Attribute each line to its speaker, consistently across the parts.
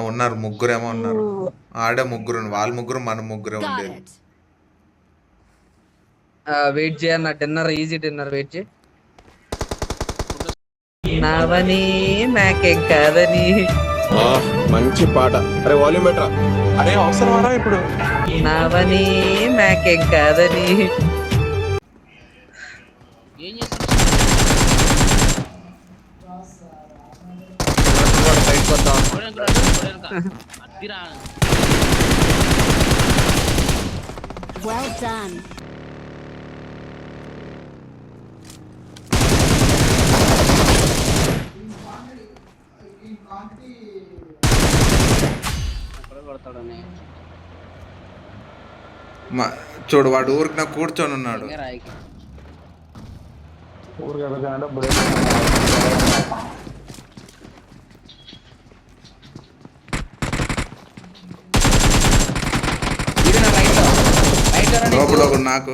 Speaker 1: ఉన్నారు ముగ్గురేమో ఉన్నారు. ఆడే ముగ్గురు, వాళ్ళ ముగ్గురు మన ముగ్గురే ఉండేది.
Speaker 2: వెయిట్ చేయన్న, డిన్నర్ ఈజీ డిన్నర్ వెయిట్ చేయి. నావని నాకేం కాదని
Speaker 3: మంచి పాట. అరే వాల్యూమ్ బెటరా. అరే అవసరమారా ఇప్పుడు?
Speaker 2: నావని నాకేం కాదని. బయటకు వద్దాం.
Speaker 4: Well done.
Speaker 1: చూడు వాడు ఊరికి నాకు కూర్చొని ఉన్నాడు. లోపల నాకు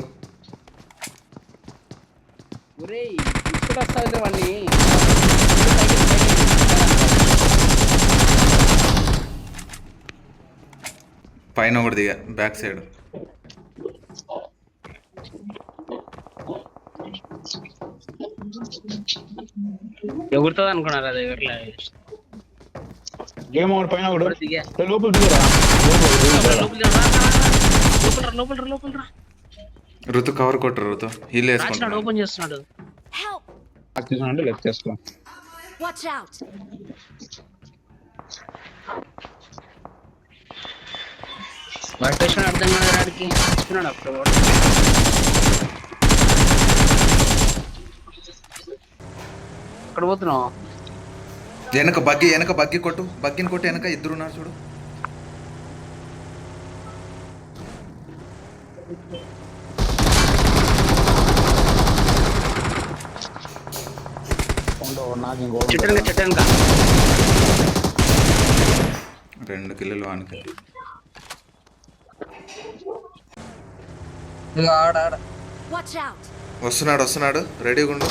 Speaker 1: పైన ఒకటి దిగా బ్యాక్ సైడ్.
Speaker 2: ఎగురుతుంది అనుకున్నారు అది
Speaker 5: గేమ్ ఓవర్ పైన కూడా లోపల
Speaker 1: ఋతు కవర్ కొట్టరు. ఋతు హీల్ వేసుకుంటాడు.
Speaker 2: ఓపెన్ చేస్తున్నాడు.
Speaker 5: లెఫ్ట్ చేసుకో.
Speaker 4: Watch out.
Speaker 2: వర్టేషన్ అర్థం కాదు వాడికి. ఇస్తున్నాడు అప్పుడు. ఎక్కడ పోతున్నావు?
Speaker 1: వెనక బగ్గి కొట్టు. బగ్గిని కొట్టు. వెనక ఇద్దరు ఉన్నారు చూడు.
Speaker 2: చెట్టనుక
Speaker 1: 2 కిలోలు వానికి.
Speaker 2: ఆడ
Speaker 4: Watch out.
Speaker 1: వస్తున్నాడు రెడీగా ఉండు.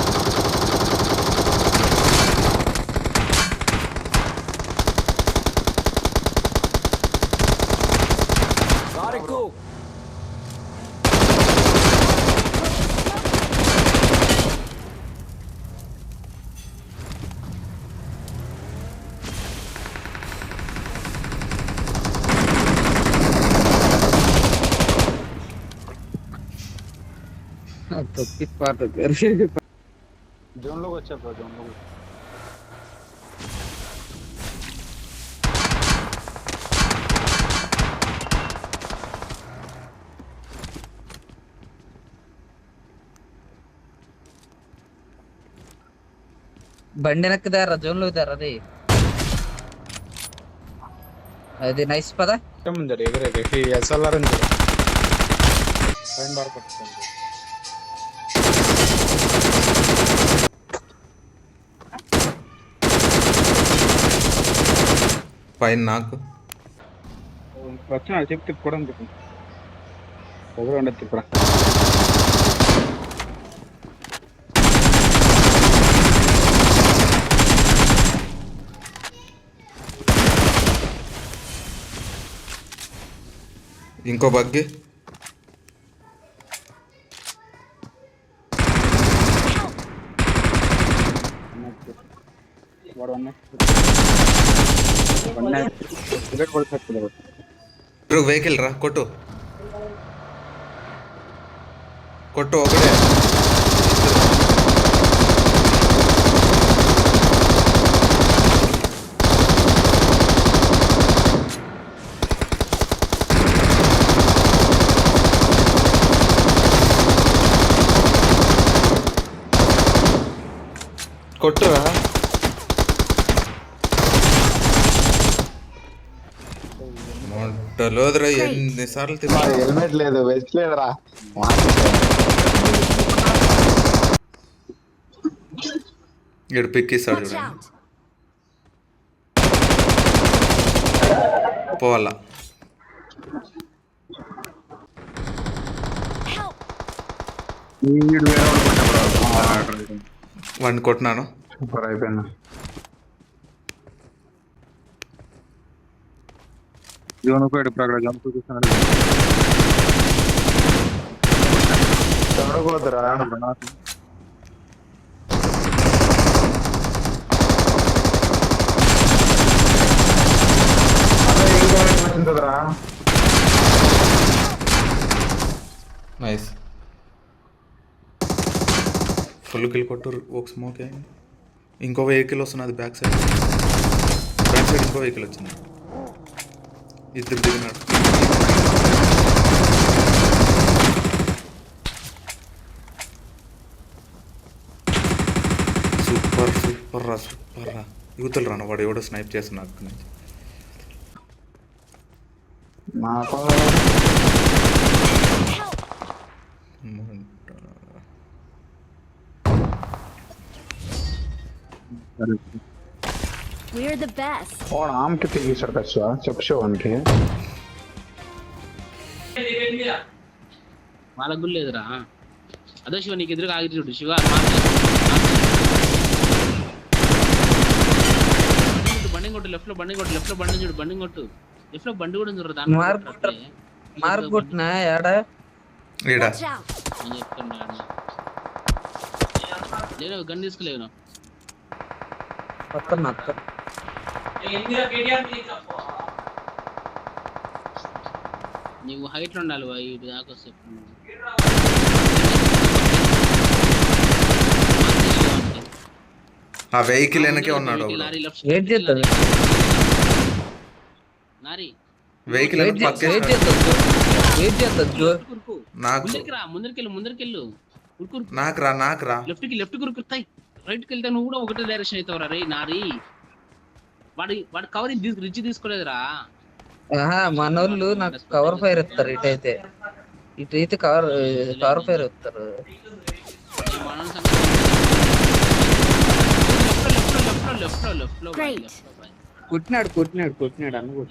Speaker 5: జోన్ లోకి వచ్చా బ్రో. జోన్ లోకి
Speaker 2: బండి వెనక్కుదారా, జోన్ లో దారా. అది నైస్ పదా.
Speaker 5: ముందర ఎగరే ఎస్ఎల్ఆర్ ఉంది. పైన బార్ పట్టుకోండి.
Speaker 1: పైన నాకు
Speaker 5: వచ్చిన చెప్పి తిప్పుకోవడం ఎవరు ఉండదు తిప్పడా.
Speaker 1: ఇంకో బగ్గి. వెహికల్ రా. కొట్టు ఒకటే. కొట్టురా. మొట్టలోదురా. ఎన్నిసార్లు
Speaker 5: హెల్మెట్ లేదు, వెస్ట్ లేదురా.
Speaker 1: ఇక్కడ పిక్కిస్తాడు చూడండి. పోవాలా. వాడిని కొట్టినాను.
Speaker 5: సూపర్ అయిపోయినా. జోన్ పోయాడు ఇప్పుడు అక్కడ జంప్ చూస్తున్నాడు. చూడకూడదురా నాకు. అదే ఇంకో వచ్చిందిరా.
Speaker 1: నైస్. ఫుల్ కిల్ కొట్టు. ఒక స్మోక్ అయింది. ఇంకో వెహికల్ వస్తున్నది బ్యాక్ సైడ్. బ్యాక్ సైడ్ ఇంకో వెహికల్ వచ్చింది. ఇద్దరు దిగినాడు. సూపర్ సూపర్ రా సూపర్ రా. యువతలు రాను వాడు ఎవడో స్నైప్ చేస్తున్నా అక్కడి నుంచి.
Speaker 5: నాకు
Speaker 4: We're the best.
Speaker 5: వాడు ఆమెకి తెగిస్తాడు కచ్చా చెప్పు శివానికి.
Speaker 6: వాళ్ళకు కూడా లేదురా. అదే శివ నీకు ఎదురుగా ఆగి చూడు. శివ బండి కొట్టు. లెఫ్ట్ లో బండి కొట్టు. లెఫ్ట్ లో బండి చూడు. బండి కొట్టు. లెఫ్ట్ లో బండి కూడా చూడరా.
Speaker 2: మార్క్ కొట్టినా ఏడా
Speaker 1: ఈడ
Speaker 4: Watch out.
Speaker 6: నేను చెప్తున్నా లేదు గన్ తీసుకోలేవు.
Speaker 2: మొత్తం మొత్తం
Speaker 6: నీవు హైట్ లో ఉండాలి ఇటు దాకా వస్తే.
Speaker 1: ఆ వెహికల్ వెనకే ఉన్నాడు.
Speaker 6: లారీ లెఫ్ట్
Speaker 2: వెయిట్ చేస్తుంది.
Speaker 6: లారీ
Speaker 1: వెహికల్
Speaker 2: వెయిట్
Speaker 1: పక్కేసాడు.
Speaker 2: చేస్తుంది.
Speaker 6: కురుకు
Speaker 1: నాకు
Speaker 6: ముందరికి రా. ముందరికెళ్ళు ఉరుకు.
Speaker 1: నాకు రా.
Speaker 6: లెఫ్ట్ కి ఉరుకుతాయి. రైట్ కి వెళ్తే నువ్వు కూడా ఒకటే డైరెక్షన్ అవుతావురా. రే నారి వాడి కవరింగ్ రిచ్ తీసుకోలేదురా.
Speaker 2: మనోళ్ళు నాకు కవర్ ఫైర్ ఇస్తారు. ఇటైతే కవర్ ఫైర్ ఇస్తారు.
Speaker 6: లెఫ్ట్ లో
Speaker 4: Great.
Speaker 2: కొట్టినాడు అనుకో.